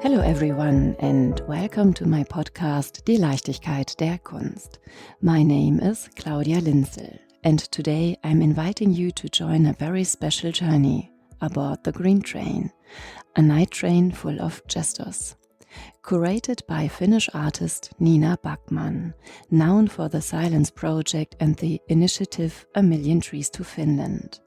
Hello everyone and welcome to my podcast Die Leichtigkeit der Kunst. My name is Claudia Linzel and today I'm inviting you to join a very special journey aboard the Green Train, a night train full of gestures. Curated by Finnish artist Nina Backman, known for the Silence Project and the initiative A Million Trees to Finland.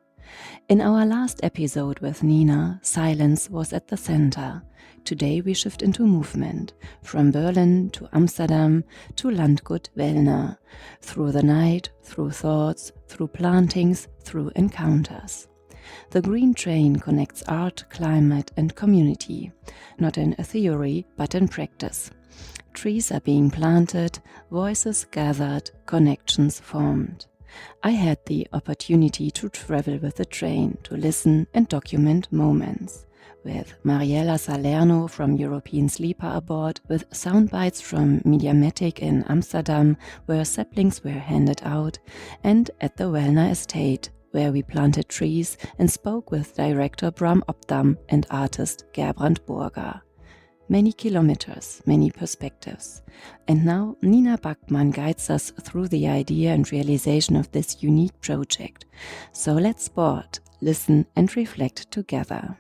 In our last episode with Nina, silence was at the center. Today we shift into movement, from Berlin to Amsterdam to Landgut Wellner, through the night, through thoughts, through plantings, through encounters. The Green Train connects art, climate and community, not in a theory but in practice. Trees are being planted, voices gathered, connections formed. I had the opportunity to travel with the train, to listen and document moments. With Mariela Salerno from European Sleeper aboard, with soundbites from Mediamatic in Amsterdam, where saplings were handed out, and at the Wellner estate, where we planted trees and spoke with director Bram Opdam and artist Gerbrand Burger. Many kilometers, many perspectives. And now Nina Backman guides us through the idea and realization of this unique project. So let's board, listen and reflect together.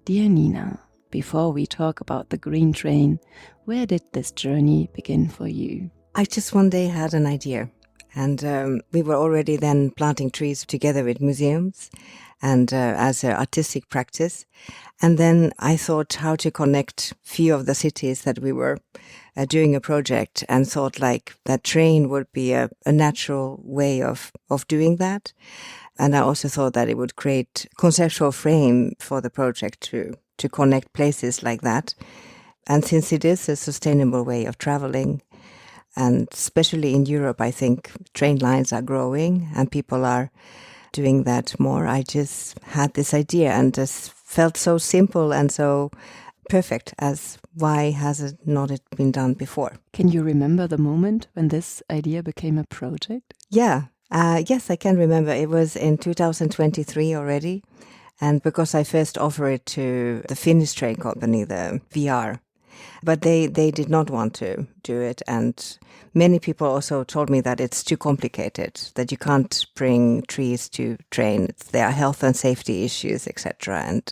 Dear Nina, before we talk about the Green Train, where did this journey begin for you? I just one day had an idea, and we were already then planting trees together with museums and as an artistic practice. And then I thought how to connect few of the cities that we were doing a project, and thought like that train would be a natural way of doing that. And I also thought that it would create conceptual frame for the project to connect places like that. And since it is a sustainable way of traveling, and especially in Europe, I think train lines are growing and people are doing that more. I just had this idea and just felt so simple and so perfect as why has it not been done before? Can you remember the moment when this idea became a project? Yeah. Yes, I can remember. It was in 2023 already. And because I first offered it to the Finnish train company, the VR, but they did not want to do it. And many people also told me that it's too complicated, that you can't bring trees to train. There are health and safety issues, etc.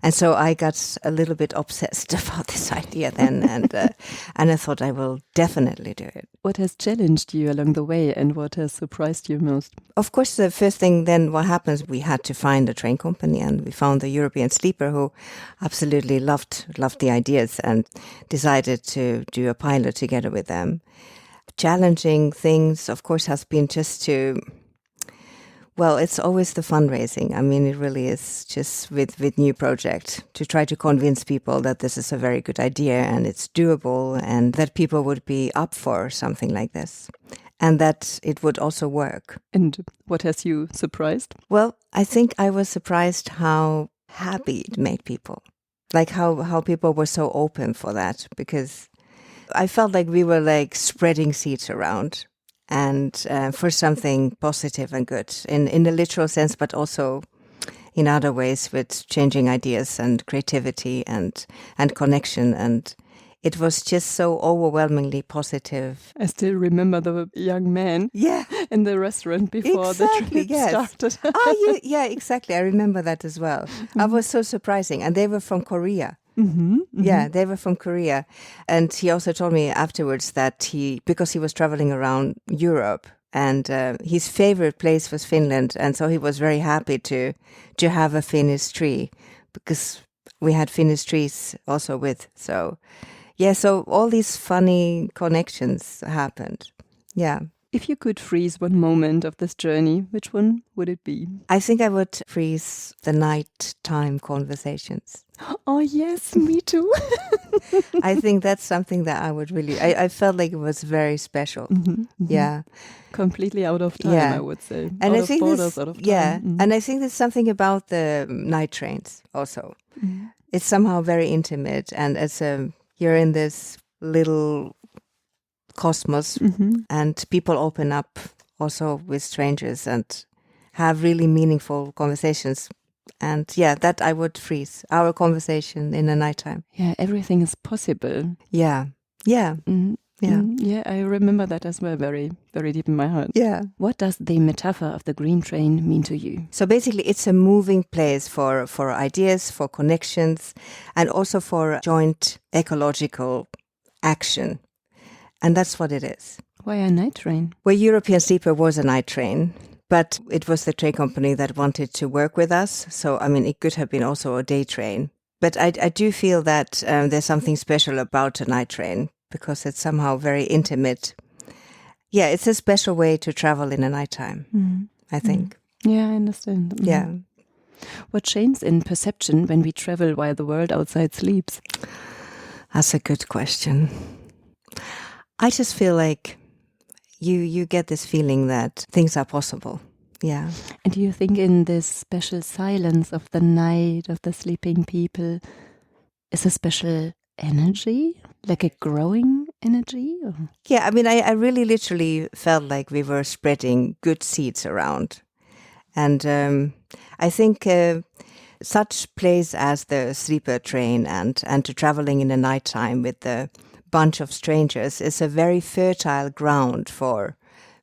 And so I got a little bit obsessed about this idea then, and I thought I will definitely do it. What has challenged you along the way and what has surprised you most? Of course, the first thing then what happens, we had to find a train company, and we found the European Sleeper who absolutely loved the ideas and decided to do a pilot together with them. Challenging things, of course, has been just to... Well, it's always the fundraising. I mean, it really is just with new project to try to convince people that this is a very good idea and it's doable and that people would be up for something like this and that it would also work. And what has you surprised? Well, I think I was surprised how happy it made people. Like how people were so open for that, because I felt like we were like spreading seeds around. And for something positive and good in the literal sense, but also in other ways with changing ideas and creativity and connection. And it was just so overwhelmingly positive. I still remember the young man in the restaurant before the trip started. Yeah, exactly. I remember that as well. Mm-hmm. I was so surprising. And they were from Korea. Mm-hmm, mm-hmm. Yeah, they were from Korea. And he also told me afterwards that because he was traveling around Europe and his favorite place was Finland. And so he was very happy to have a Finnish tree because we had Finnish trees also with. So, yeah, so all these funny connections happened. Yeah. If you could freeze one moment of this journey, which one would it be? I think I would freeze the nighttime conversations. Oh, yes, me too. I think that's something that I would really... I felt like it was very special. Mm-hmm, mm-hmm. Yeah. Completely out of time, I would say. And out of borders, out of time. Yeah, mm-hmm. And I think there's something about the night trains also. Mm-hmm. It's somehow very intimate, and you're in this little cosmos, mm-hmm. and people open up also with strangers and have really meaningful conversations And yeah, that I would freeze our conversation in the nighttime. Yeah, everything is possible. Yeah. Yeah. Yeah, I remember that as well, very, very deep in my heart. Yeah. What does the metaphor of the green train mean to you? So basically, it's a moving place for ideas, for connections, and also for joint ecological action. And that's what it is. Why a night train? Well, European Sleeper was a night train, but it was the train company that wanted to work with us. So, I mean, it could have been also a day train. But I do feel that there's something special about a night train because it's somehow very intimate. Yeah, it's a special way to travel in the nighttime, I think. Yeah, I understand. Yeah. What changes in perception when we travel while the world outside sleeps? That's a good question. I just feel like you get this feeling that things are possible. Yeah. And do you think in this special silence of the night, of the sleeping people, is a special energy? Like a growing energy? Or? Yeah, I mean, I really literally felt like we were spreading good seeds around. And I think such place as the sleeper train and to traveling in the nighttime with a bunch of strangers is a very fertile ground for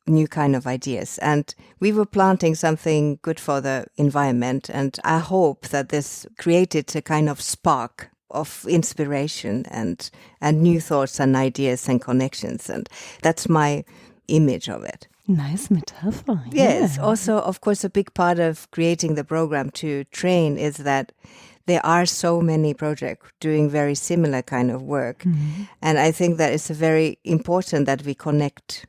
new kind of ideas. And we were planting something good for the environment. And I hope that this created a kind of spark of inspiration and new thoughts and ideas and connections. And that's my image of it. Nice metaphor. Yes. Yeah. Also, of course, a big part of creating the program to train is that there are so many projects doing very similar kind of work. Mm-hmm. And I think that it's very important that we connect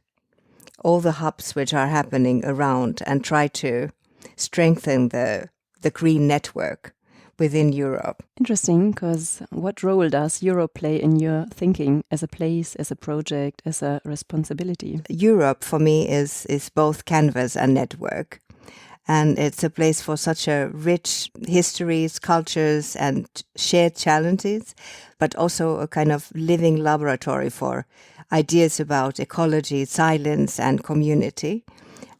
all the hubs which are happening around and try to strengthen the green network within Europe. Interesting, because what role does Europe play in your thinking as a place, as a project, as a responsibility? Europe, for me, is both canvas and network. And it's a place for such a rich histories, cultures, and shared challenges, but also a kind of living laboratory for ideas about ecology, silence, and community.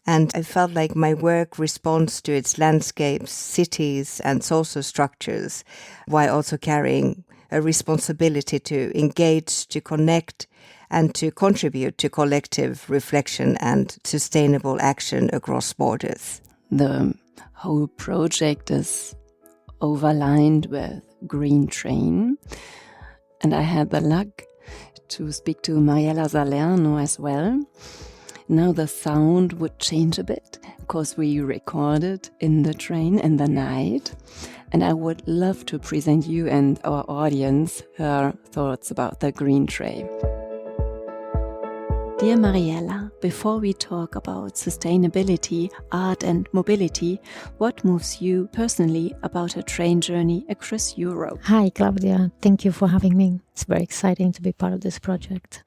And I felt like my work responds to its landscapes, cities, and social structures, while also carrying a responsibility to engage, to connect, and to contribute to collective reflection and sustainable action across borders. The whole project is overlined with Green Train. And I had the luck to speak to Mariela Salerno as well. Now the sound would change a bit because we recorded in the train in the night. And I would love to present you and our audience her thoughts about the Green Train. Dear Mariela, before we talk about sustainability, art and mobility, what moves you personally about a train journey across Europe? Hi, Claudia. Thank you for having me. It's very exciting to be part of this project.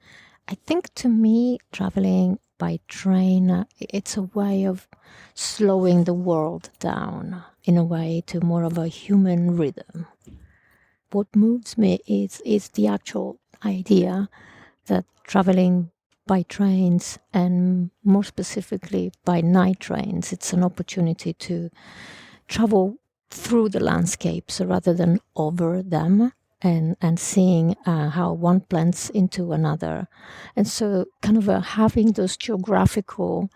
I think to me, traveling by train, it's a way of slowing the world down in a way to more of a human rhythm. What moves me is the actual idea that traveling by trains, and more specifically by night trains, it's an opportunity to travel through the landscapes rather than over them, and seeing how one blends into another. And so kind of having those geographical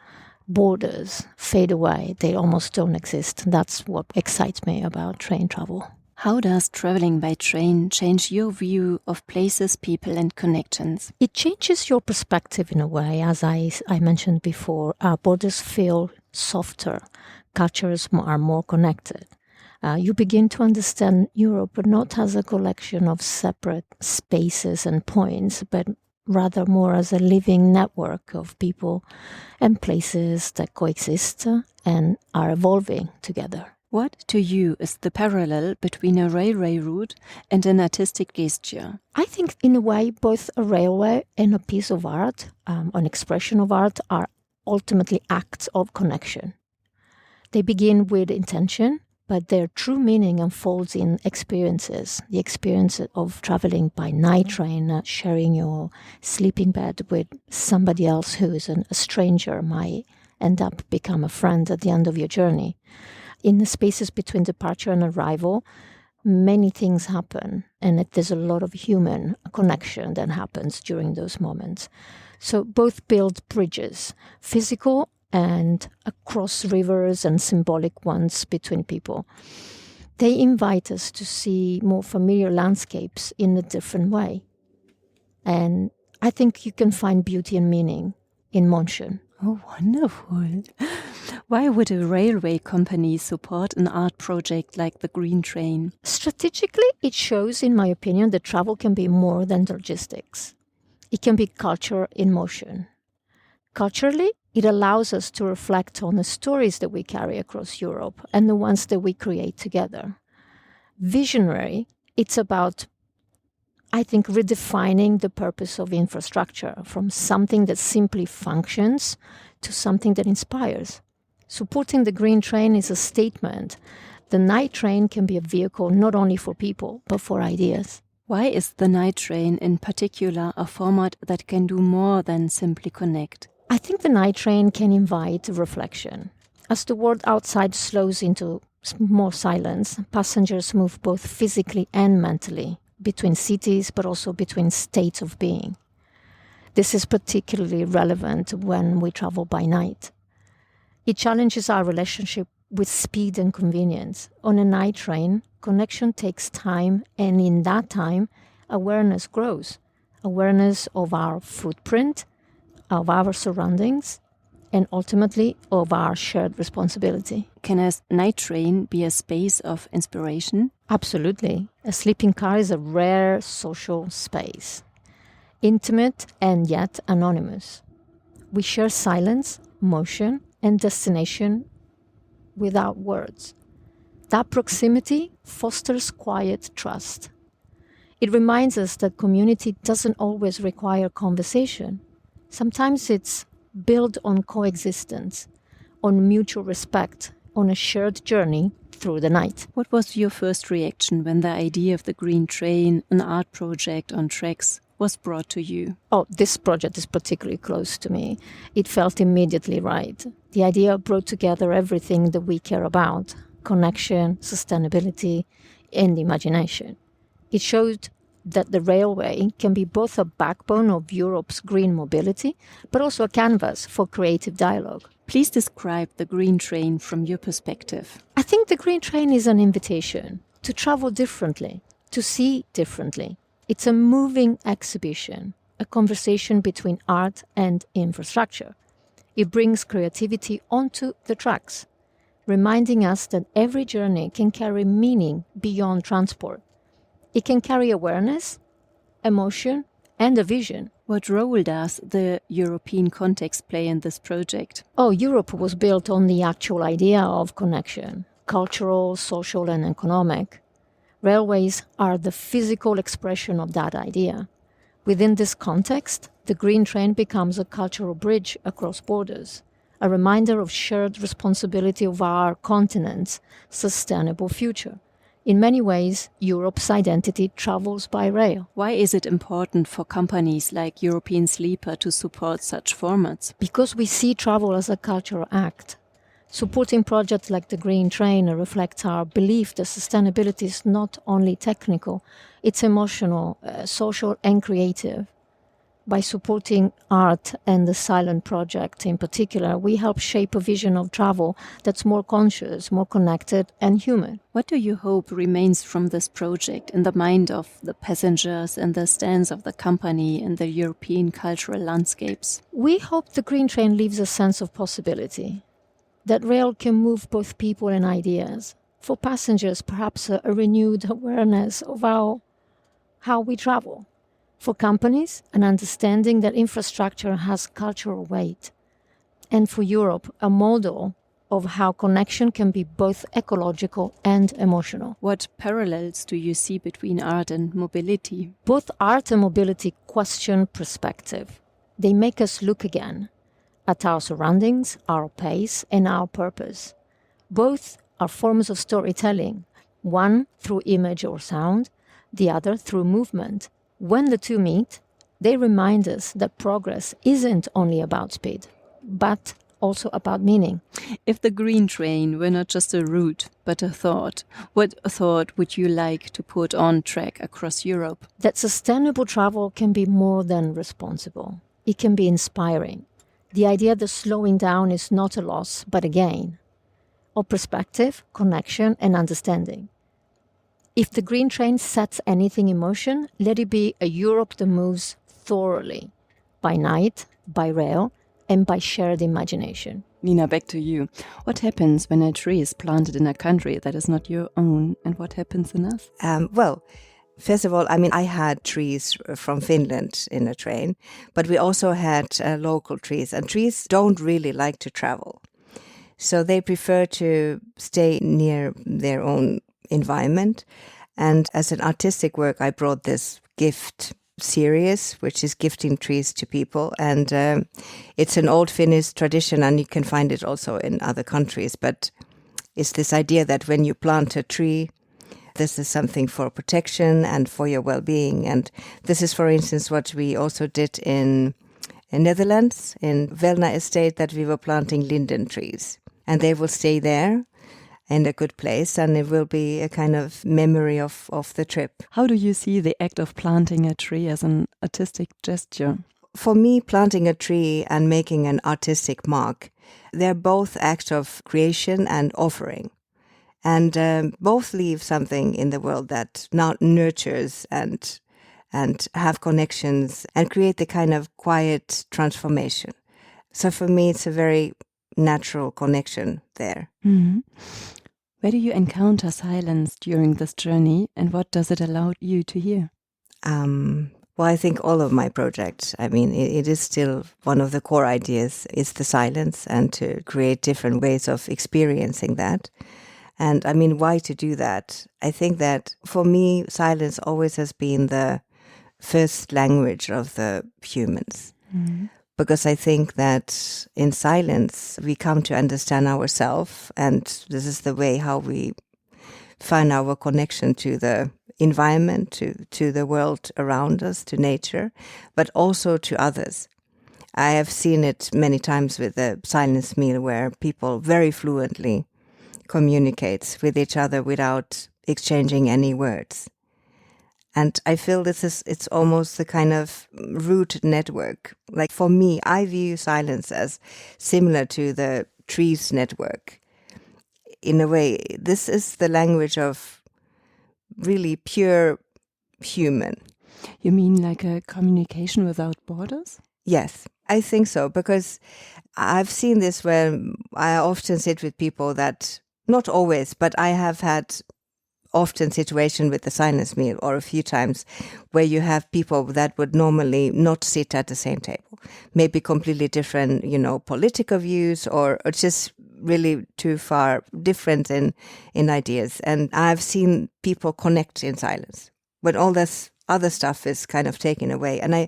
borders fade away. They almost don't exist. That's what excites me about train travel. How does traveling by train change your view of places, people and connections? It changes your perspective in a way. As I mentioned before, borders feel softer. Cultures are more connected. You begin to understand Europe, but not as a collection of separate spaces and points, but rather more as a living network of people and places that coexist and are evolving together. What, to you, is the parallel between a railway route and an artistic gesture? I think, in a way, both a railway and a piece of art, an expression of art, are ultimately acts of connection. They begin with intention, but their true meaning unfolds in experiences. The experience of traveling by night train, sharing your sleeping bed with somebody else who is a stranger, might end up become a friend at the end of your journey. in the spaces between departure and arrival, many things happen, and there's a lot of human connection that happens during those moments. So both build bridges, physical and across rivers and symbolic ones between people. They invite us to see more familiar landscapes in a different way. And I think you can find beauty and meaning in motion. Oh, wonderful. Why would a railway company support an art project like the Green Train? Strategically, it shows, in my opinion, that travel can be more than logistics. It can be culture in motion. Culturally, it allows us to reflect on the stories that we carry across Europe and the ones that we create together. Visionary, it's about, I think, redefining the purpose of infrastructure from something that simply functions to something that inspires. Supporting the Green Train is a statement. The night train can be a vehicle not only for people, but for ideas. Why is the night train in particular a format that can do more than simply connect? I think the night train can invite reflection. As the world outside slows into more silence, passengers move both physically and mentally between cities, but also between states of being. This is particularly relevant when we travel by night. It challenges our relationship with speed and convenience. On a night train, connection takes time, and in that time, awareness grows. Awareness of our footprint, of our surroundings, and ultimately of our shared responsibility. Can a night train be a space of inspiration? Absolutely. A sleeping car is a rare social space. Intimate and yet anonymous. We share silence, motion, and destination without words. That proximity fosters quiet trust. It reminds us that community doesn't always require conversation. Sometimes it's built on coexistence, on mutual respect, on a shared journey through the night. What was your first reaction when the idea of the Green Train, an art project on tracks, was brought to you? Oh, this project is particularly close to me. It felt immediately right. The idea brought together everything that we care about: connection, sustainability, and imagination. It showed that the railway can be both a backbone of Europe's green mobility, but also a canvas for creative dialogue. Please describe the Green Train from your perspective. I think the Green Train is an invitation to travel differently, to see differently. It's a moving exhibition, a conversation between art and infrastructure. It brings creativity onto the tracks, reminding us that every journey can carry meaning beyond transport. It can carry awareness, emotion, and a vision. What role does the European context play in this project? Oh, Europe was built on the actual idea of connection, cultural, social, and economic. Railways are the physical expression of that idea. Within this context, the Green Train becomes a cultural bridge across borders, a reminder of shared responsibility of our continent's sustainable future. In many ways, Europe's identity travels by rail. Why is it important for companies like European Sleeper to support such formats? Because we see travel as a cultural act. Supporting projects like the Green Train reflects our belief that sustainability is not only technical, it's emotional, social, and creative. By supporting art and the Silent Project in particular, we help shape a vision of travel that's more conscious, more connected, and human. What do you hope remains from this project in the mind of the passengers and the stance of the company and the European cultural landscapes? We hope the Green Train leaves a sense of possibility, that rail can move both people and ideas. For passengers, perhaps a renewed awareness of how we travel. For companies, an understanding that infrastructure has cultural weight. And for Europe, a model of how connection can be both ecological and emotional. What parallels do you see between art and mobility? Both art and mobility question perspective. They make us look again at our surroundings, our pace, and our purpose. Both are forms of storytelling, one through image or sound, the other through movement. When the two meet, they remind us that progress isn't only about speed, but also about meaning. If the green train were not just a route, but a thought, what thought would you like to put on track across Europe? That sustainable travel can be more than responsible. It can be inspiring. The idea that slowing down is not a loss, but a gain. Of perspective, connection, and understanding. If the green train sets anything in motion, let it be a Europe that moves thoroughly, by night, by rail, and by shared imagination. Nina, back to you. What happens when a tree is planted in a country that is not your own, and what happens in us? Well, first of all, I had trees from Finland in a train, but we also had local trees, and trees don't really like to travel. So they prefer to stay near their own environment. And as an artistic work, I brought this gift series, which is gifting trees to people. And it's an old Finnish tradition, and you can find it also in other countries. But it's this idea that when you plant a tree, this is something for protection and for your well-being. And this is, for instance, what we also did in Netherlands, in Velna estate, that we were planting linden trees. And they will stay there in a good place, and it will be a kind of memory of the trip. How do you see the act of planting a tree as an artistic gesture? For me, planting a tree and making an artistic mark, they're both acts of creation and offering. And both leave something in the world that now nurtures and have connections and create the kind of quiet transformation. So for me, it's a very natural connection there. Mm-hmm. Where do you encounter silence during this journey, and what does it allow you to hear? Well, I think all of my projects, it is still one of the core ideas is the silence, and to create different ways of experiencing that. And why to do that? I think that for me, silence always has been the first language of the humans. Mm-hmm. Because I think that in silence, we come to understand ourselves, and this is the way how we find our connection to the environment, to the world around us, to nature, but also to others. I have seen it many times with the silence meal, where people very fluently communicate with each other without exchanging any words. And I feel it's almost the kind of root network. Like for me, I view silence as similar to the trees network. In a way, this is the language of really pure human. You mean like a communication without borders? Yes, I think so, because I've seen this when I often sit with people that, not always, but I have had often situation with the silence meal, or a few times, where you have people that would normally not sit at the same table, maybe completely different, political views, or just really too far different in ideas. And I've seen people connect in silence when all this other stuff is kind of taken away. And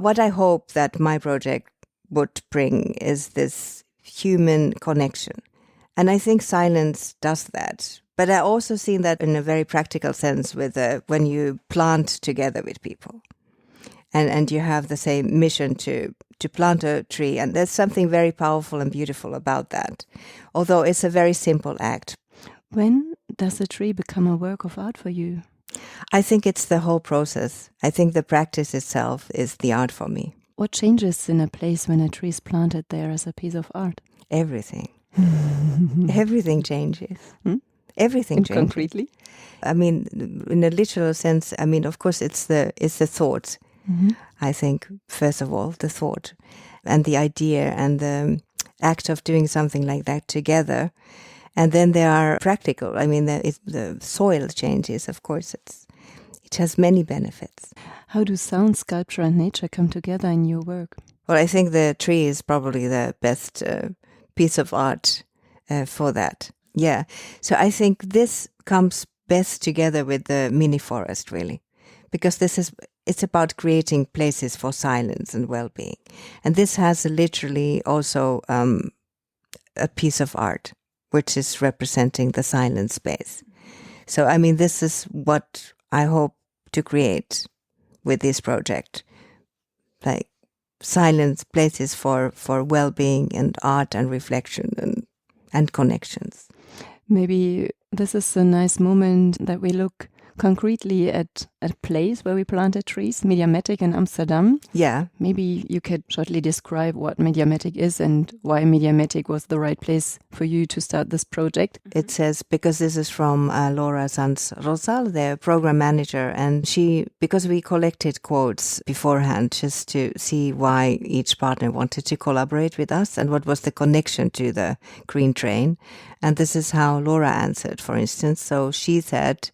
what I hope that my project would bring is this human connection. And I think silence does that. But I also seen that in a very practical sense with when you plant together with people, and you have the same mission to plant a tree, and there's something very powerful and beautiful about that, although it's a very simple act. When does a tree become a work of art for you? I think it's the whole process. I think the practice itself is the art for me. What changes in a place when a tree is planted there as a piece of art? Everything. Everything changes. Everything changes. Concretely? In a literal sense, of course, it's the thought. Mm-hmm. I think, first of all, the thought and the idea and the act of doing something like that together. And then there are practical. The soil changes, of course. It has many benefits. How do sound, sculpture and nature come together in your work? Well, I think the tree is probably the best piece of art for that. Yeah. So I think this comes best together with the mini forest, really, because it's about creating places for silence and well-being. And this has literally also a piece of art, which is representing the silent space. So, this is what I hope to create with this project. Like silent places for well-being and art and reflection and connections. Maybe this is a nice moment that we look concretely at a place where we planted trees, Mediamatic in Amsterdam. Yeah. Maybe you could shortly describe what Mediamatic is and why Mediamatic was the right place for you to start this project. It says, because this is from Laura Sanz Rosal, their program manager, and because we collected quotes beforehand just to see why each partner wanted to collaborate with us and what was the connection to the Green Train. And this is how Laura answered, for instance. So she said,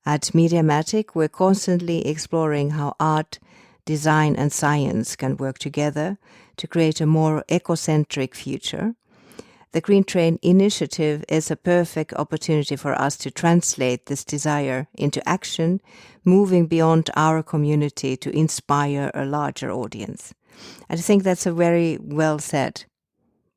at Mediamatic, we're constantly exploring how art, design and science can work together to create a more ecocentric future. The Green Train initiative is a perfect opportunity for us to translate this desire into action, moving beyond our community to inspire a larger audience. I think that's a very well said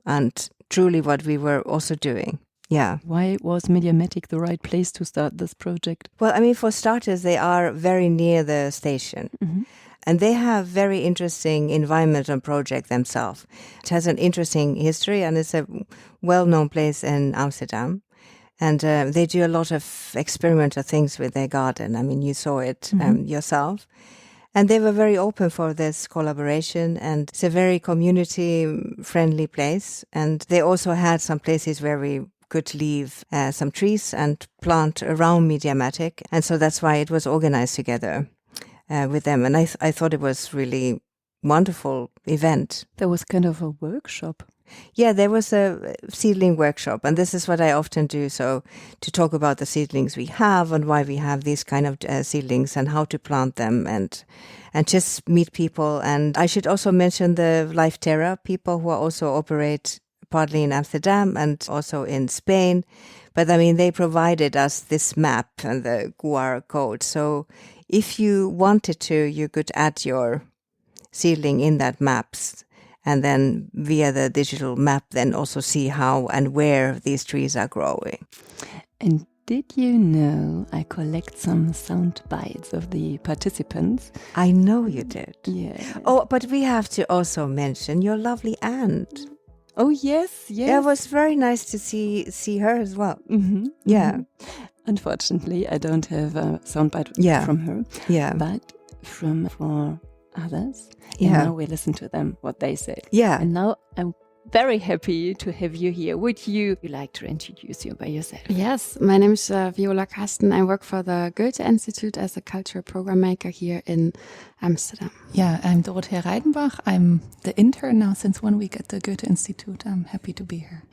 and truly what we were also doing. Yeah. Why was Mediamatic the right place to start this project? Well, I mean, for starters, they are very near the station. Mm-hmm. And they have very interesting environmental project themselves. It has an interesting history and it's a well-known place in Amsterdam. And they do a lot of experimental things with their garden. I mean, you saw it yourself. And they were very open for this collaboration, and it's a very community-friendly place. And they also had some places where we could leave some trees and plant around Mediamatic. And so that's why it was organized together with them. And I thought it was really wonderful event. There was kind of a workshop. Yeah, there was a seedling workshop, and this is what I often do. So to talk about the seedlings we have and why we have these kind of seedlings and how to plant them and just meet people. And I should also mention the Life Terra people who also operate partly in Amsterdam and also in Spain. But I mean, they provided us this map and the QR code. So if you wanted to, you could add your seedling in that maps. And then via the digital map, then also see how and where these trees are growing. And did you know I collect some sound bites of the participants? I know you did. Yeah. Oh, but we have to also mention your lovely aunt. Oh, yes, yes. Yeah, it was very nice to see her as well. Mm-hmm. Yeah. Mm-hmm. Unfortunately, I don't have a soundbite from her. Yeah. But for others. Yeah. And now we listen to them, what they said. Yeah. And now I'm very happy to have you here. Would you like to introduce you by yourself? Yes, my name is Viola Karsten. I work for the Goethe Institute as a cultural program maker here in Amsterdam. Yeah, I'm Dorothea Reidenbach. I'm the intern now since 1 week at the Goethe Institute. I'm happy to be here.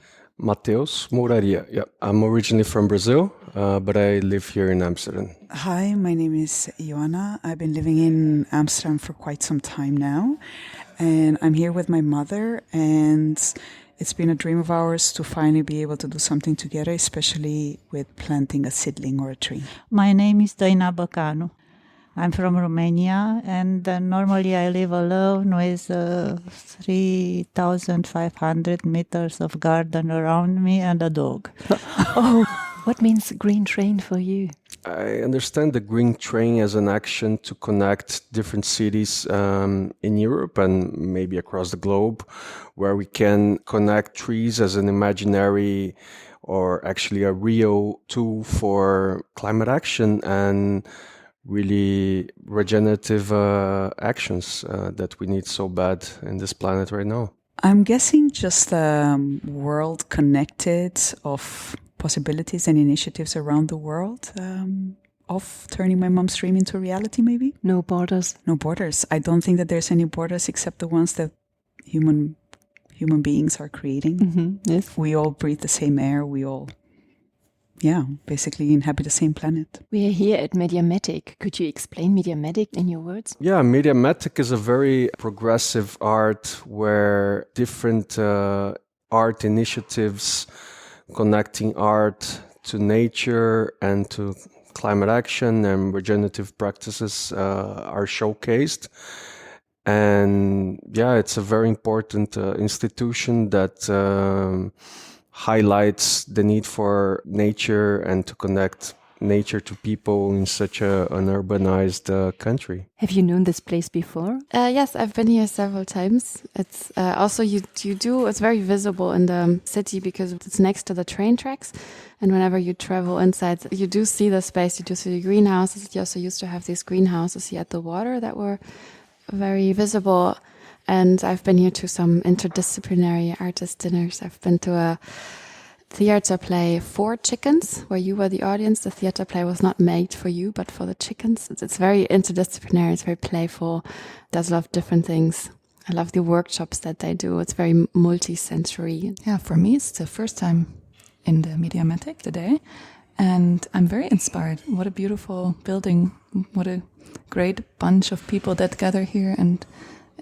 Mateus Mouraria. Yeah, I'm originally from Brazil, but I live here in Amsterdam. Hi, my name is Ioana. I've been living in Amsterdam for quite some time now, and I'm here with my mother, and it's been a dream of ours to finally be able to do something together, especially with planting a seedling or a tree. My name is Doina Bacanu. I'm from Romania, and normally I live alone with 3,500 meters of garden around me and a dog. Oh, what means Green Train for you? I understand the Green Train as an action to connect different cities in Europe and maybe across the globe, where we can connect trees as an imaginary or actually a real tool for climate action and really regenerative actions that we need so bad in this planet right now. I'm guessing just a world connected of possibilities and initiatives around the world of turning my mom's dream into reality, maybe? No borders. No borders. I don't think that there's any borders except the ones that human beings are creating. Mm-hmm. Yes. We all breathe the same air. We all, basically inhabit the same planet. We are here at Mediamatic. Could you explain Mediamatic in your words? Yeah, Mediamatic is a very progressive art where different art initiatives connecting art to nature and to climate action and regenerative practices are showcased. And it's a very important institution that highlights the need for nature and to connect nature to people in such an urbanized country. Have you known this place before? Yes, I've been here several times. It's also it's very visible in the city because it's next to the train tracks. And whenever you travel inside, you do see the space, you do see the greenhouses. You also used to have these greenhouses here at the water that were very visible. And I've been here to some interdisciplinary artist dinners. I've been to a theater play for chickens, where you were the audience. The theater play was not made for you, but for the chickens. It's very interdisciplinary. It's very playful. Does a lot of different things. I love the workshops that they do. It's very multi-sensory. Yeah, for me, it's the first time in the Mediamatic today, and I'm very inspired. What a beautiful building. What a great bunch of people that gather here, and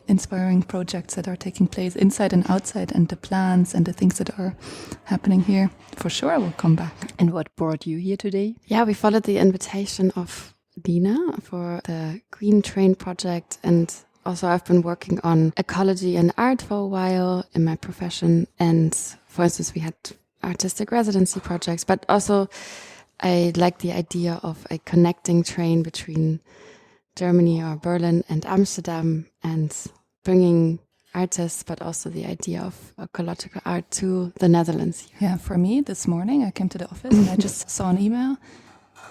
inspiring projects that are taking place inside and outside, and the plans and the things that are happening here. For sure, I will come back. And what brought you here today? Yeah, we followed the invitation of Dina for the Green Train project. And also I've been working on ecology and art for a while in my profession. And for instance, we had artistic residency projects, but also I like the idea of a connecting train between Germany or Berlin and Amsterdam, and bringing artists, but also the idea of ecological art to the Netherlands. Yeah, for me, this morning I came to the office and I just saw an email.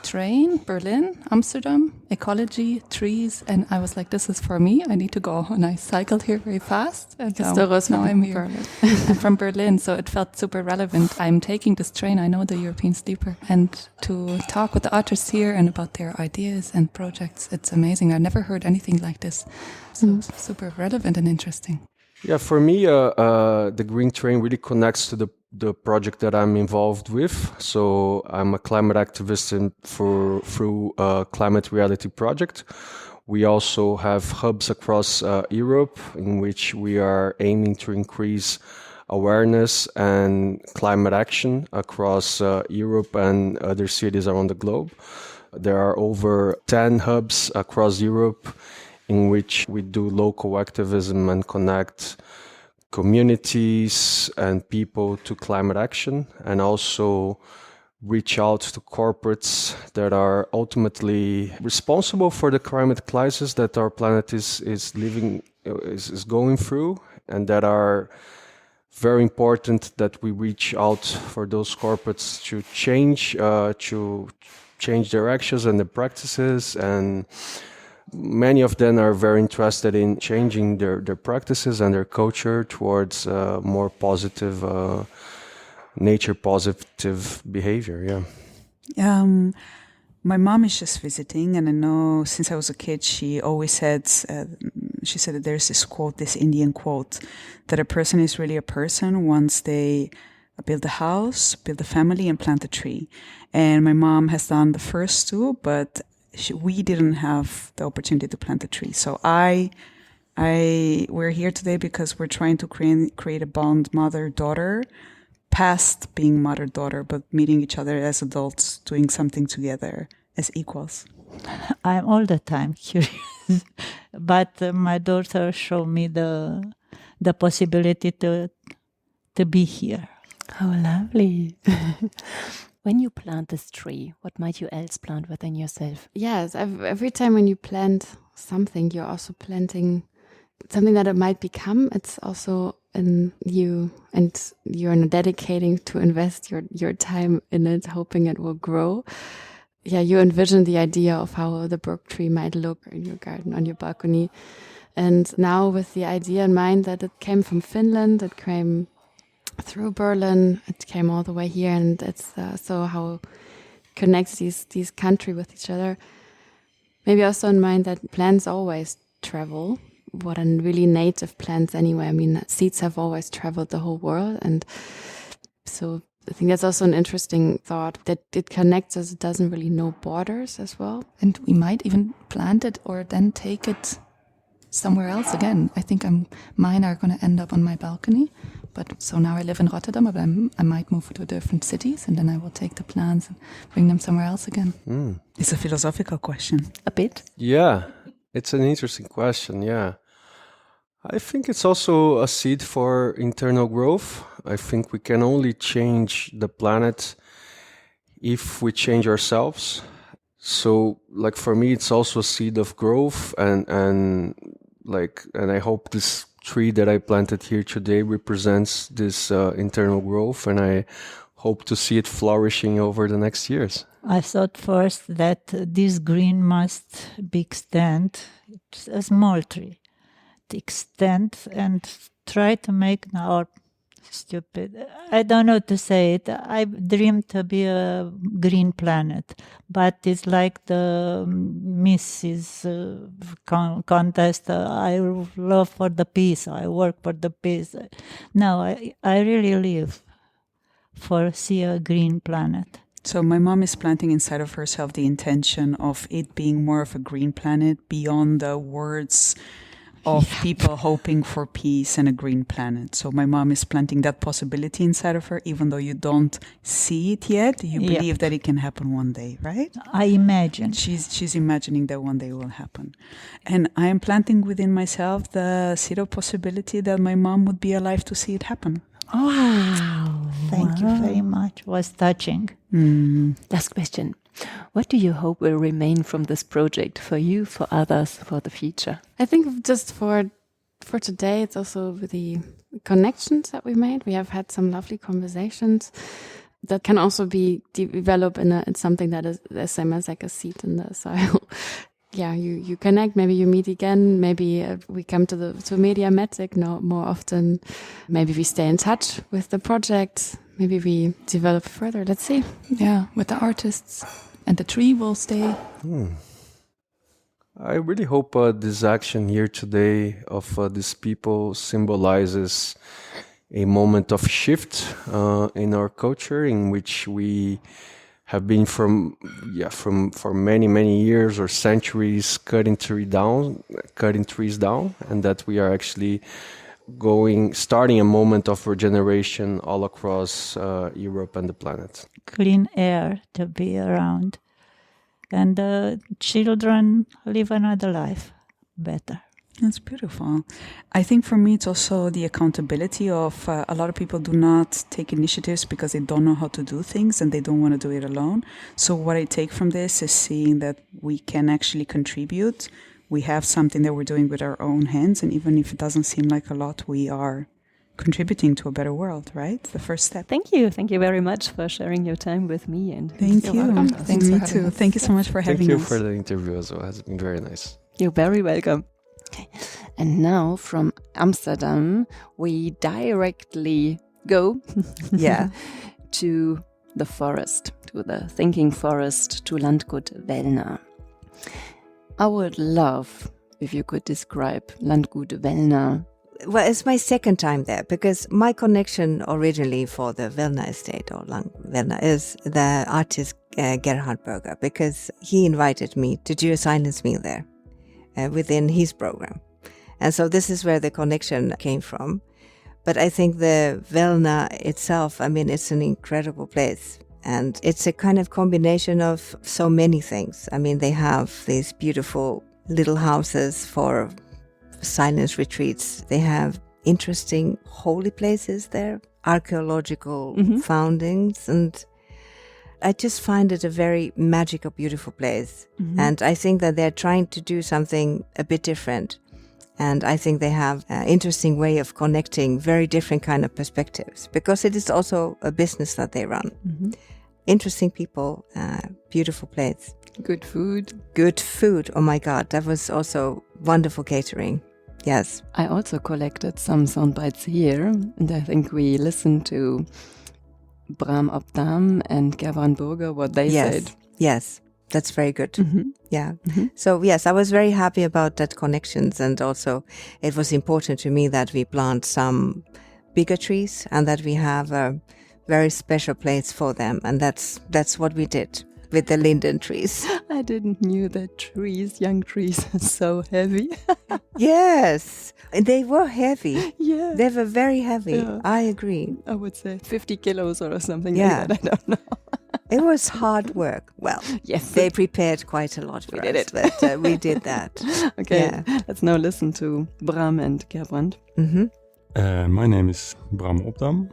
Train, Berlin, Amsterdam, ecology, trees, and I was like, this is for me, I need to go. And I cycled here very fast, and now I'm here. I'm from Berlin, so it felt super relevant. I'm taking this train, I know the European sleeper, and to talk with the artists here and about their ideas and projects, it's amazing. I never heard anything like this, so super relevant and interesting. Yeah, for me, the Green Train really connects to the project that I'm involved with. So I'm a climate activist through Climate Reality Project. We also have hubs across Europe in which we are aiming to increase awareness and climate action across Europe and other cities around the globe. There are over 10 hubs across Europe in which we do local activism and connect communities and people to climate action, and also reach out to corporates that are ultimately responsible for the climate crisis that our planet is going through, and that are very important that we reach out for those corporates to change their actions and their practices. And many of them are very interested in changing their practices and their culture towards more positive, nature positive behavior. Yeah. My mom is just visiting, and I know since I was a kid, she always said, she said that there's this quote, this Indian quote, that a person is really a person once they build a house, build a family, and plant a tree. And my mom has done the first two, but we didn't have the opportunity to plant a tree. So we're here today because we're trying to create a bond, mother-daughter, past being mother-daughter, but meeting each other as adults, doing something together as equals. I'm all the time curious, but my daughter showed me the possibility to be here. How lovely. When you plant this tree, what might you else plant within yourself? Yes, every time when you plant something, you're also planting something that it might become. It's also in you, and you're dedicating to invest your time in it, hoping it will grow. Yeah, you envision the idea of how the brook tree might look in your garden, on your balcony. And now with the idea in mind that it came from Finland, it came through Berlin, it came all the way here, and it's so how connects these countries with each other. Maybe also in mind that plants always travel. What a really native plants anyway. I mean, seeds have always traveled the whole world, and so I think that's also an interesting thought, that it connects us. It doesn't really know borders as well. And we might even plant it or then take it somewhere else again. I think mine are going to end up on my balcony. But so now I live in Rotterdam, but I might move to different cities, and then I will take the plants and bring them somewhere else again. It's a philosophical question. A bit? Yeah, it's an interesting question, yeah. I think it's also a seed for internal growth. I think we can only change the planet if we change ourselves. So, like, for me, it's also a seed of growth, and I hope this tree that I planted here today represents this internal growth, and I hope to see it flourishing over the next years. I thought first that this green must be extend. It's a small tree. To extend and try to make our stupid. I don't know to say it. I dream to be a green planet, but it's like the Mrs. Contest. I love for the peace. I work for the peace. No, I really live for see a green planet. So my mom is planting inside of herself the intention of it being more of a green planet beyond the words of people hoping for peace and a green planet. So my mom is planting that possibility inside of her, even though you don't see it yet. You believe that it can happen one day, right? I imagine. She's imagining that one day will happen. And I am planting within myself the seed of possibility that my mom would be alive to see it happen. Oh, thank you very much. It was touching. Last question. What do you hope will remain from this project for you, for others, for the future? I think just for today, it's also the connections that we made. We have had some lovely conversations that can also be developed in something that is the same as like a seed in the soil. Yeah, you connect, maybe you meet again, maybe we come to Mediamatic more often, maybe we stay in touch with the project, maybe we develop further, let's see. Yeah, with the artists, and the tree will stay. I really hope this action here today of these people symbolizes a moment of shift in our culture, in which we have been for many years or centuries cutting trees down, and that we are actually starting a moment of regeneration all across Europe and the planet. Clean air to be around, and the children live another life better. That's beautiful. I think for me, it's also the accountability of a lot of people do not take initiatives because they don't know how to do things and they don't want to do it alone. So what I take from this is seeing that we can actually contribute. We have something that we're doing with our own hands. And even if it doesn't seem like a lot, we are contributing to a better world, right? The first step. Thank you. Thank you very much for sharing your time with me. And thank you. Thanks me too. Thank you so much for having us. Thank you for the interview as well. It has been very nice. You're very welcome. Okay. And now from Amsterdam, we directly go to the forest, to the thinking forest, to Landgut Wellner. I would love if you could describe Landgut Wellner. Well, it's my second time there because my connection originally for the Wellner estate or Wellner is the artist Gerhard Berger, because he invited me to do a silence meal there. Within his program. And so this is where the connection came from. But I think the Wellner itself, I mean, it's an incredible place. And it's a kind of combination of so many things. I mean, they have these beautiful little houses for silence retreats. They have interesting holy places there, archaeological foundings, and I just find it a very magical, beautiful place. And I think that they're trying to do something a bit different. And I think they have an interesting way of connecting very different kind of perspectives, because it is also a business that they run. Interesting people, beautiful place. Good food. Good food. Oh my God, that was also wonderful catering. Yes. I also collected some sound bites here, and I think we listened to Bram Opdam and Gerwan Burger, what they said. Yes, that's very good. Yeah. So yes, I was very happy about that connections, and also it was important to me that we plant some bigger trees and that we have a very special place for them, and that's what we did with the linden trees. I didn't knew that young trees are so heavy. Yes, they were heavy. Yeah. They were very heavy. Yeah. I agree. I would say 50 kilos or something like that. I don't know. It was hard work. Well, yes, they prepared quite a lot for us, but we did that. Okay, let's now listen to Bram and Gerbrand. My name is Bram Opdam.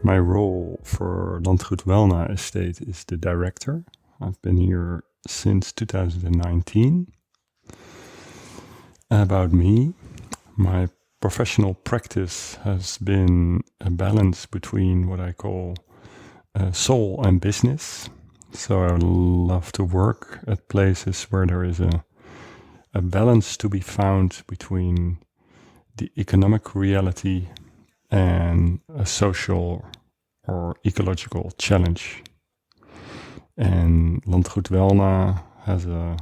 My role for Landgoed Welna Estate is the director. I've been here since 2019. About me, my professional practice has been a balance between what I call soul and business. So I love to work at places where there is a balance to be found between the economic reality and a social or ecological challenge. And Landgoed Welna has a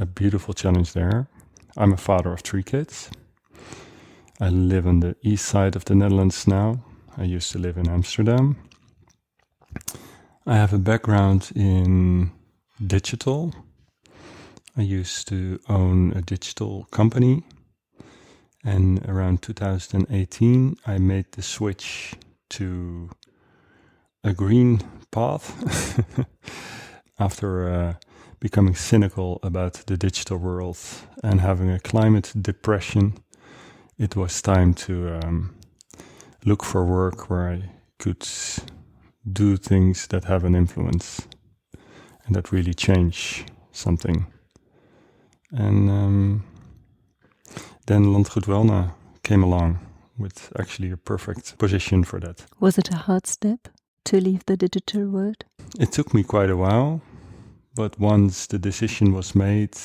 beautiful challenge there. I'm a father of 3 kids. I live on the east side of the Netherlands now. I used to live in Amsterdam. I have a background in digital. I used to own a digital company. And around 2018, I made the switch to a green path after becoming cynical about the digital world and having a climate depression. It was time to look for work where I could do things that have an influence and that really change something. And then Landgoed Welna came along with actually a perfect position for that. Was it a hard step to leave the digital world? It took me quite a while, but once the decision was made,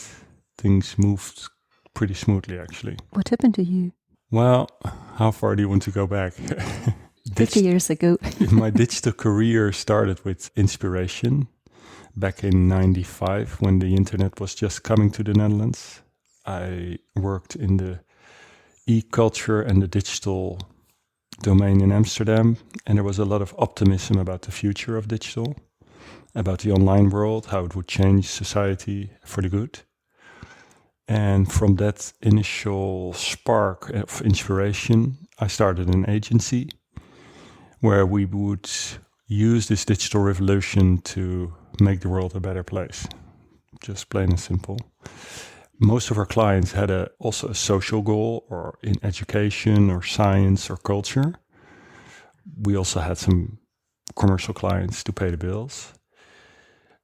things moved pretty smoothly actually. What happened to you? Well, how far do you want to go back? 50 years ago. My digital career started with inspiration back in 95 when the internet was just coming to the Netherlands. I worked in the e-culture and the digital domain in Amsterdam, and there was a lot of optimism about the future of digital, about the online world, how it would change society for the good. And from that initial spark of inspiration, I started an agency where we would use this digital revolution to make the world a better place. Just plain and simple. Most of our clients had also a social goal, or in education or science or culture. We also had some commercial clients to pay the bills.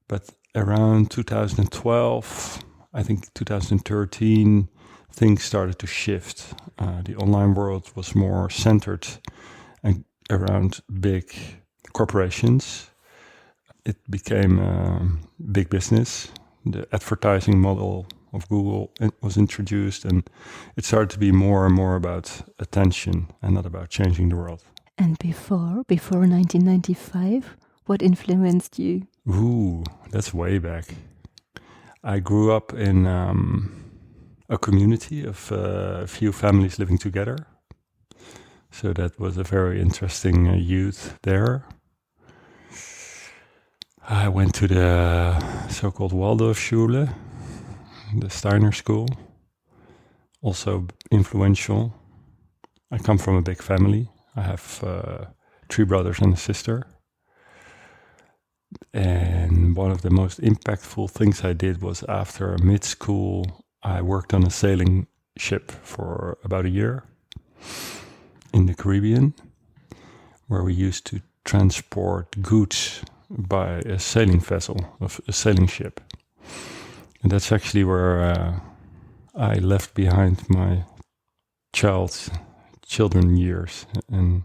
But around 2012, I think 2013, things started to shift. The online world was more centered around big corporations. It became big business. The advertising model of Google was introduced, and it started to be more and more about attention and not about changing the world. And before 1995, what influenced you? Ooh, that's way back. I grew up in a community of a few families living together. So that was a very interesting youth there. I went to the so-called Waldorfschule, the Steiner school, also influential. I come from a big family. I have 3 brothers and a sister. And one of the most impactful things I did was after mid-school, I worked on a sailing ship for about a year in the Caribbean, where we used to transport goods by a sailing vessel, a sailing ship. And that's actually where I left behind my children years and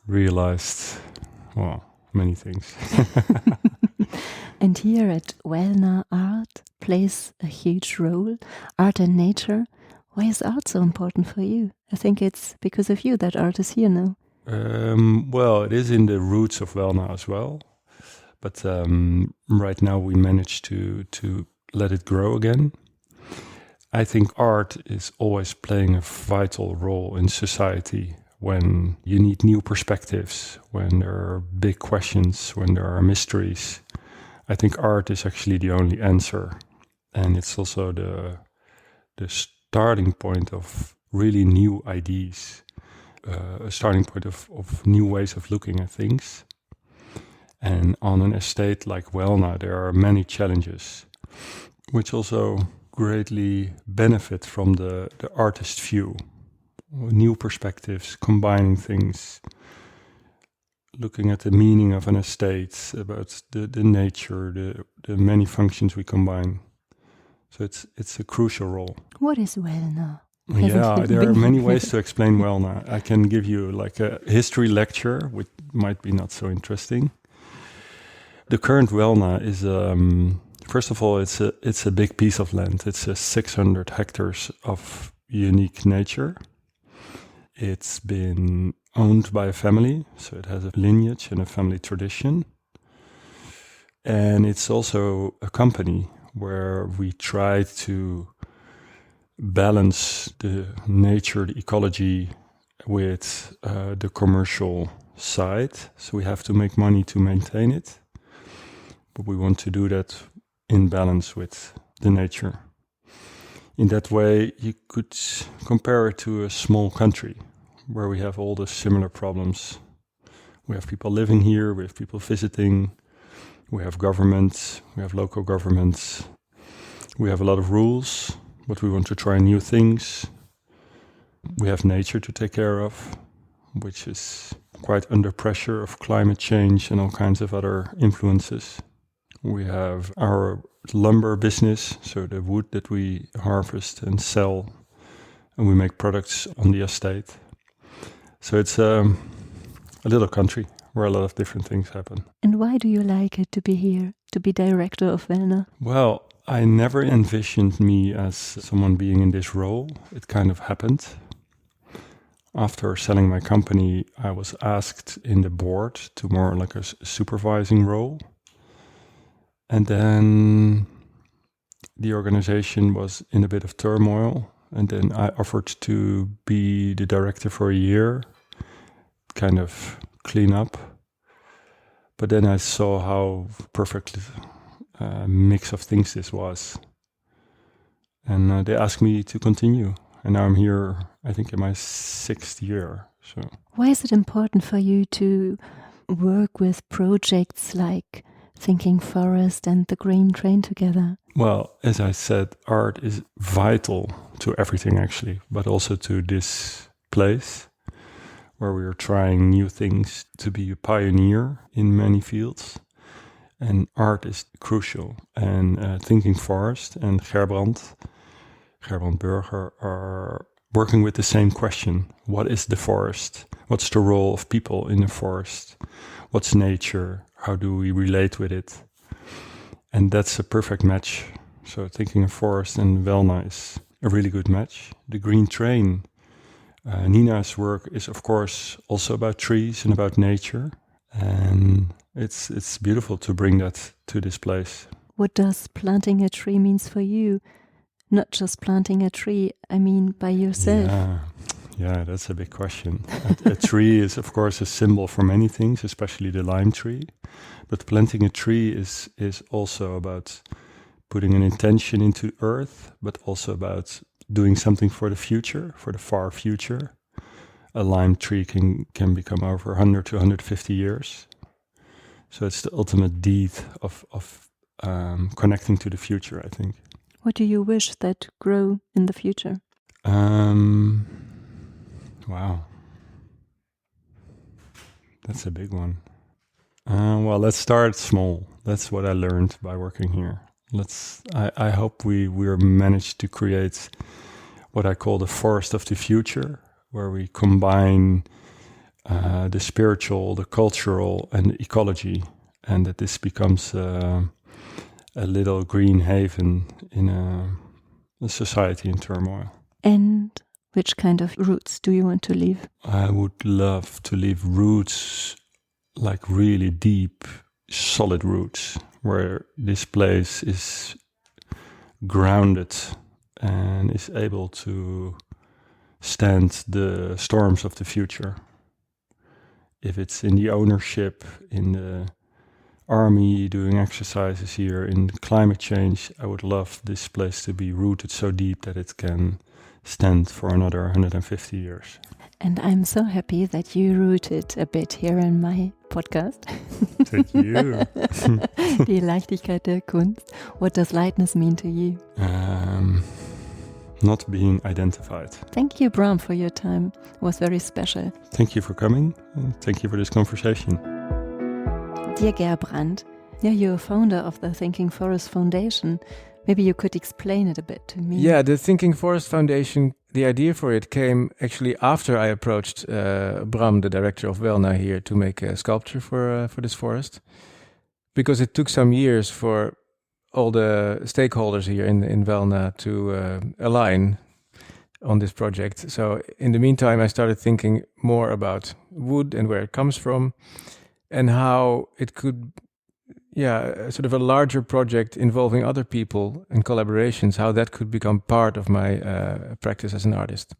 realized, well, many things. And here at Welna, art plays a huge role. Art and nature. Why is art so important for you? I think it's because of you that art is here now. Well, it is in the roots of Welna as well. But right now we managed to let it grow again. I think art is always playing a vital role in society when you need new perspectives, when there are big questions, when there are mysteries. I think art is actually the only answer. And it's also the starting point of really new ideas, a starting point of new ways of looking at things. And on an estate like Welna, there are many challenges, which also greatly benefit from the artist view. new perspectives, combining things, looking at the meaning of an estate, about the nature, the many functions we combine. So it's a crucial role. What is Wellner? Yeah, there are many ways to explain wellness. I can give you like a history lecture, which might be not so interesting. The current wellness is, first of all, it's a big piece of land. It's 600 hectares of unique nature. It's been owned by a family, so it has a lineage and a family tradition. And it's also a company where we try to balance the nature, the ecology with the commercial side. So we have to make money to maintain it, but we want to do that in balance with the nature. In that way, you could compare it to a small country where we have all the similar problems. We have people living here, we have people visiting, we have governments, we have local governments, we have a lot of rules, but we want to try new things. We have nature to take care of, which is quite under pressure of climate change and all kinds of other influences. We have our lumber business, so the wood that we harvest and sell, and we make products on the estate. So it's a little country where a lot of different things happen. And why do you like it to be here, to be director of Wellner? Well, I never envisioned me as someone being in this role. It kind of happened. After selling my company, I was asked in the board to more like a supervising role. And then the organization was in a bit of turmoil. And then I offered to be the director for a year, kind of clean up. But then I saw how perfect mix of things this was. And they asked me to continue. And now I'm here, I think, in my 6th year. So why is it important for you to work with projects like Thinking Forest and the Green Train together? Well, as I said, art is vital to everything actually, but also to this place where we are trying new things, to be a pioneer in many fields. And art is crucial. And Thinking Forest and Gerbrand Burger are working with the same question. What is the forest? What's the role of people in the forest? What's nature? How do we relate with it? And that's a perfect match. So Thinking of Forest and Wellner is a really good match. The Green Train, Nina's work is of course also about trees and about nature. And it's beautiful to bring that to this place. What does planting a tree means for you? Not just planting a tree, I mean by yourself. Yeah, that's a big question. A tree is, of course, a symbol for many things, especially the lime tree. But planting a tree is also about putting an intention into earth, but also about doing something for the future, for the far future. A lime tree can become over 100 to 150 years. So it's the ultimate deed of connecting to the future, I think. What do you wish that grow in the future? Wow. That's a big one. Well, let's start small. That's what I learned by working here. I hope we're managed to create what I call the forest of the future, where we combine the spiritual, the cultural, and the ecology, and that this becomes a little green haven in a society in turmoil. And which kind of roots do you want to leave? I would love to leave roots, like really deep, solid roots, where this place is grounded and is able to stand the storms of the future. If it's in the ownership, in the army, doing exercises here, in climate change, I would love this place to be rooted so deep that it can stand for another 150 years. And I'm so happy that you rooted a bit here in my podcast. Thank you. Die Leichtigkeit der Kunst. What does lightness mean to you? not being identified. Thank you, Bram, for your time. It was very special. Thank you for coming, and thank you for this conversation. Dear Gerbrand, you're a founder of the Thinking Forest Foundation. Maybe you could explain it a bit to me. Yeah, the Thinking Forest Foundation, the idea for it came actually after I approached Bram, the director of Velna here, to make a sculpture for this forest. Because it took some years for all the stakeholders here in Velna to align on this project. So in the meantime, I started thinking more about wood and where it comes from, and how it could, sort of a larger project involving other people and collaborations, how that could become part of my practice as an artist.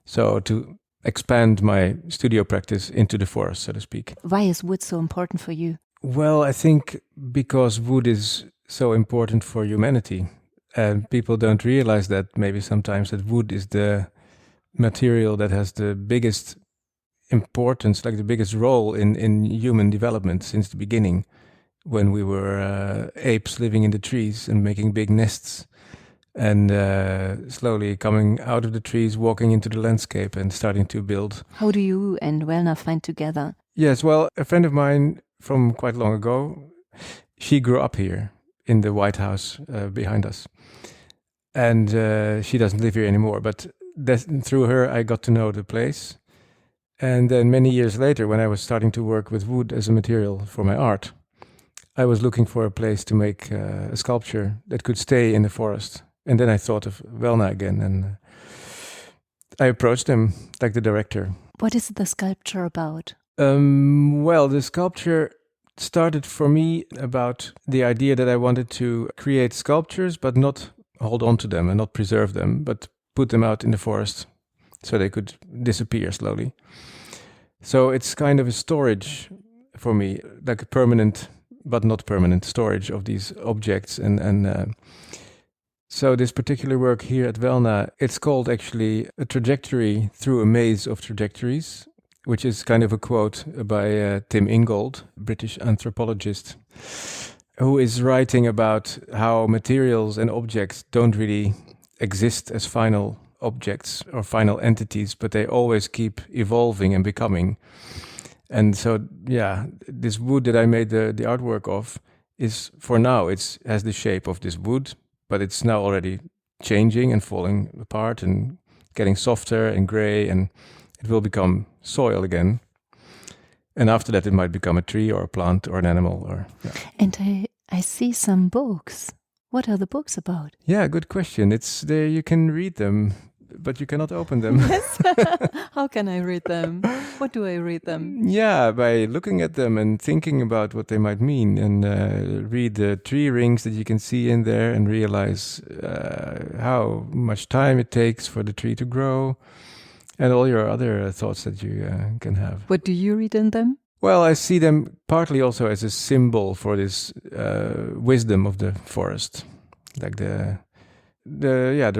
So to expand my studio practice into the forest, so to speak. Why is wood so important for you? Well, I think because wood is so important for humanity. And people don't realize that maybe sometimes that wood is the material that has the biggest importance, like the biggest role in human development since the beginning, when we were apes living in the trees and making big nests, and slowly coming out of the trees, walking into the landscape and starting to build. How do you and Velna find together? Yes, well, a friend of mine from quite long ago, she grew up here in the White House behind us. And she doesn't live here anymore, but through her I got to know the place. And then many years later, when I was starting to work with wood as a material for my art, I was looking for a place to make a sculpture that could stay in the forest. And then I thought of Velna again, and I approached them, like the director. What is the sculpture about? Well, the sculpture started for me about the idea that I wanted to create sculptures, but not hold on to them and not preserve them, but put them out in the forest so they could disappear slowly. So it's kind of a storage for me, like a permanent but not permanent storage of these objects. And so this particular work here at Velna, it's called actually A Trajectory Through a Maze of Trajectories, which is kind of a quote by Tim Ingold, British anthropologist, who is writing about how materials and objects don't really exist as final objects or final entities, but they always keep evolving and becoming. And so, this wood that I made the artwork of is, for now, it has the shape of this wood, but it's now already changing and falling apart and getting softer and gray, and it will become soil again. And after that, it might become a tree or a plant or an animal. And I see some books. What are the books about? Yeah, good question. It's there. You can read them, but you cannot open them. Yes. How can I read them? What do I read them? Yeah, by looking at them and thinking about what they might mean, and read the tree rings that you can see in there and realize how much time it takes for the tree to grow, and all your other thoughts that you can have. What do you read in them? Well, I see them partly also as a symbol for this wisdom of the forest, like the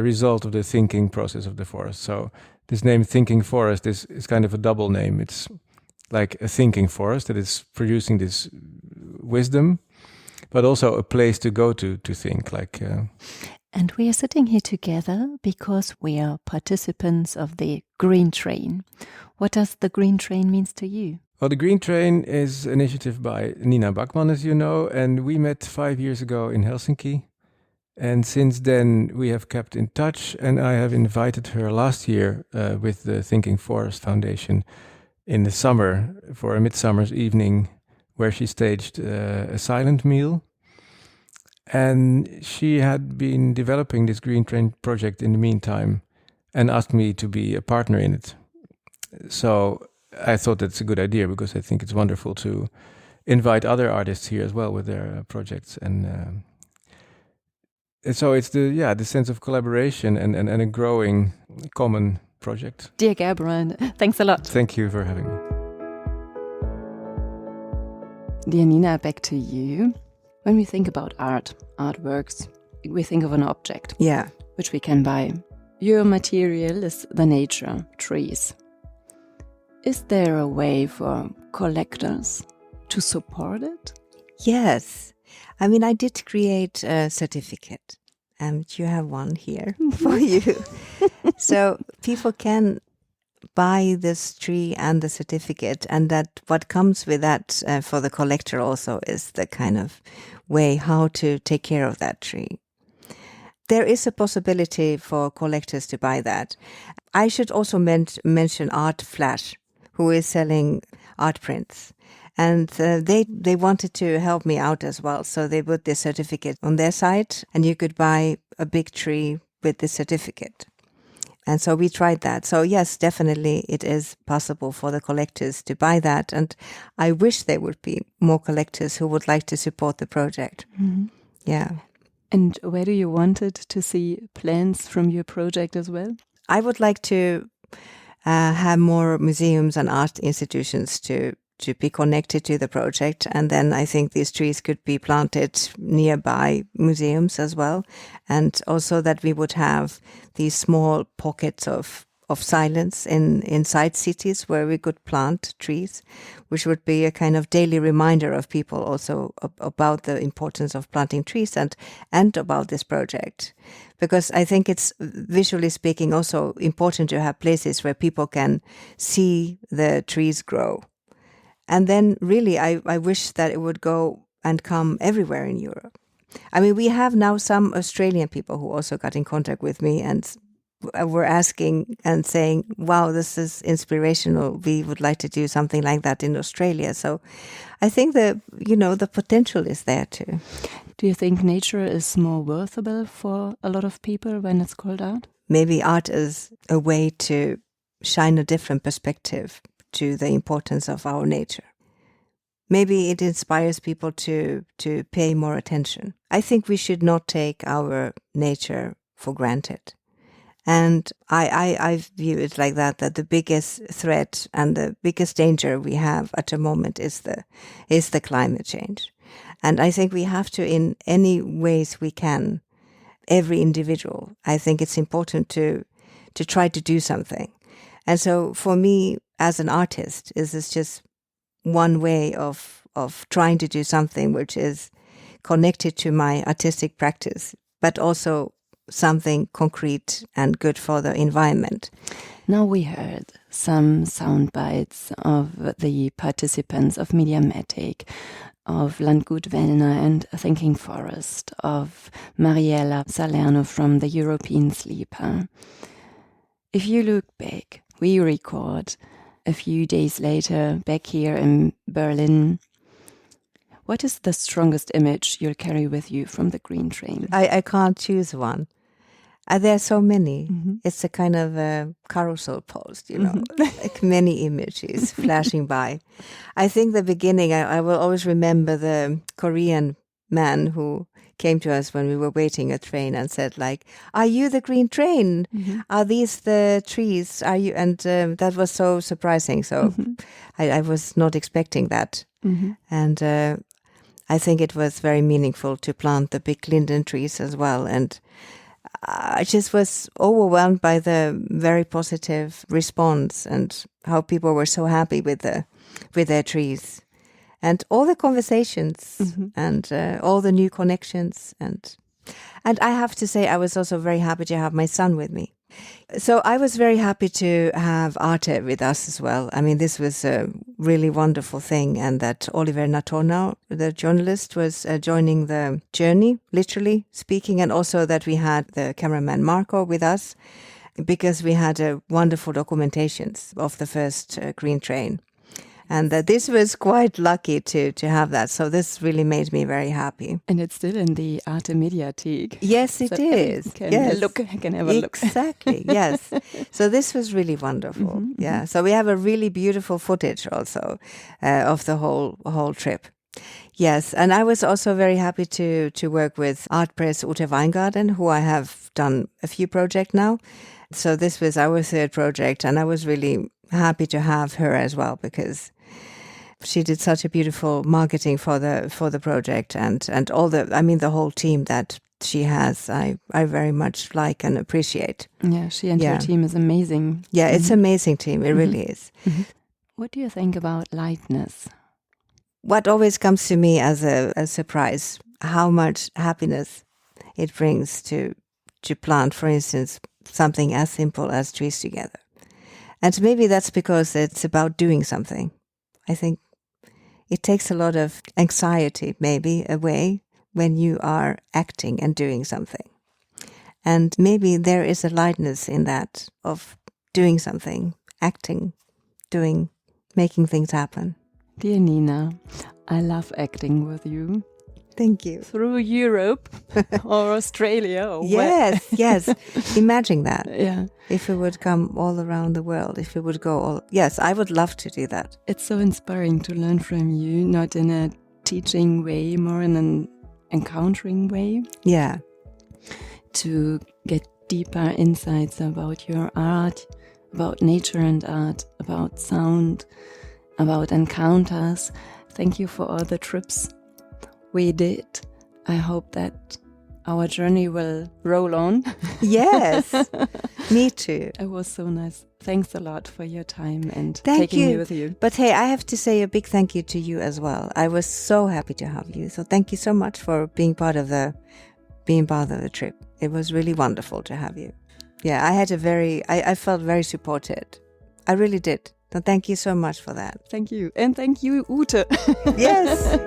result of the thinking process of the forest. So this name Thinking Forest is kind of a double name. It's like a thinking forest that is producing this wisdom, but also a place to go to think. And we are sitting here together because we are participants of the Green Train. What does the Green Train mean to you? Well, the Green Train is an initiative by Nina Backmans, as you know, and we met 5 years ago in Helsinki. And since then, we have kept in touch, and I have invited her last year with the Thinking Forest Foundation in the summer for a midsummer's evening where she staged a silent meal. And she had been developing this Green Train project in the meantime and asked me to be a partner in it. So I thought that's a good idea because I think it's wonderful to invite other artists here as well with their projects. And so it's the sense of collaboration and a growing common project. Dear Gerbrand, thanks a lot. Thank you for having me. Dear Nina, back to you. When we think about artworks, we think of an object. Yeah. Which we can buy. Your material is the nature, trees. Is there a way for collectors to support it? Yes. I mean, I did create a certificate, and you have one here for you. So people can buy this tree and the certificate, and that what comes with that for the collector also is the kind of way how to take care of that tree. There is a possibility for collectors to buy that. I should also mention Art Flash, who is selling art prints. And they wanted to help me out as well. So they put this certificate on their site, and you could buy a big tree with the certificate. And so we tried that. So yes, definitely it is possible for the collectors to buy that. And I wish there would be more collectors who would like to support the project. Mm-hmm. Yeah. And where do you want it to see plans from your project as well? I would like to have more museums and art institutions to be connected to the project. And then I think these trees could be planted nearby museums as well. And also that we would have these small pockets of silence inside cities where we could plant trees, which would be a kind of daily reminder of people also about the importance of planting trees and about this project. Because I think it's, visually speaking, also important to have places where people can see the trees grow. And then really, I wish that it would go and come everywhere in Europe. I mean, we have now some Australian people who also got in contact with me and were asking and saying, wow, this is inspirational. We would like to do something like that in Australia. So I think that, the potential is there too. Do you think nature is more worthwhile for a lot of people when it's called out? Maybe art is a way to shine a different perspective to the importance of our nature. Maybe it inspires people to pay more attention. I think we should not take our nature for granted. And I view it like that the biggest threat and the biggest danger we have at the moment is the climate change. And I think we have to, in any ways we can, every individual, I think it's important to try to do something. And so for me, as an artist, this is just one way of trying to do something which is connected to my artistic practice, but also something concrete and good for the environment. Now we heard some sound bites of the participants of Mediamatic, of Landgut Wellner and Thinking Forest, of Mariella Salerno from the European Sleeper. If you look back, we record a few days later back here in Berlin. What is the strongest image you'll carry with you from the Green Train? I can't choose one. There are so many. Mm-hmm. It's a kind of a carousel post, like many images flashing by. I think the beginning, I will always remember the Korean man who came to us when we were waiting a train and said, like, "Are you the Green Train? Mm-hmm. Are these the trees? Are you?" And that was so surprising. So I was not expecting that. Mm-hmm. And I think it was very meaningful to plant the big linden trees as well. And I just was overwhelmed by the very positive response and how people were so happy with their trees. And all the conversations and all the new connections. And I have to say, I was also very happy to have my son with me. So I was very happy to have Arte with us as well. I mean, this was a really wonderful thing. And that Oliver Natornau, the journalist, was joining the journey, literally speaking. And also that we had the cameraman Marco with us, because we had wonderful documentations of the first Green Train. And this was quite lucky to have that. So this really made me very happy. And it's still in the Arte Mediathek. Yes, it is. Can have a look. Exactly, yes. So this was really wonderful. Yeah. So we have a really beautiful footage also of the whole trip. Yes. And I was also very happy to work with Art Press Ute Weingarten, who I have done a few projects now. So this was our third project, and I was really happy to have her as well, because she did such a beautiful marketing for the project and all the whole team that she has. I very much like and appreciate. Yeah, she and her team is amazing. Yeah, it's an amazing team. It really is. Mm-hmm. What do you think about lightness? What always comes to me as a surprise, how much happiness it brings to plant, for instance, something as simple as trees together. And maybe that's because it's about doing something. I think it takes a lot of anxiety maybe away when you are acting and doing something. And maybe there is a lightness in that of doing something, acting, doing, making things happen. Dear Nina, I love acting with you. Thank you. Through Europe or Australia or yes, yes. Imagine that. Yeah. If we would come all around the world, if we would go all... Yes, I would love to do that. It's so inspiring to learn from you, not in a teaching way, more in an encountering way. Yeah. To get deeper insights about your art, about nature and art, about sound, about encounters. Thank you for all the trips we did. I hope that our journey will roll on. Yes, me too. It was so nice. Thanks a lot for your time and Thank taking you. me with you. But hey, I have to say a big thank you to you as well. I was so happy to have you. So thank you so much for being part of the trip. It was really wonderful to have you. Yeah, I felt very supported. I really did. So thank you so much for that. Thank you. And thank you, Ute. Yes.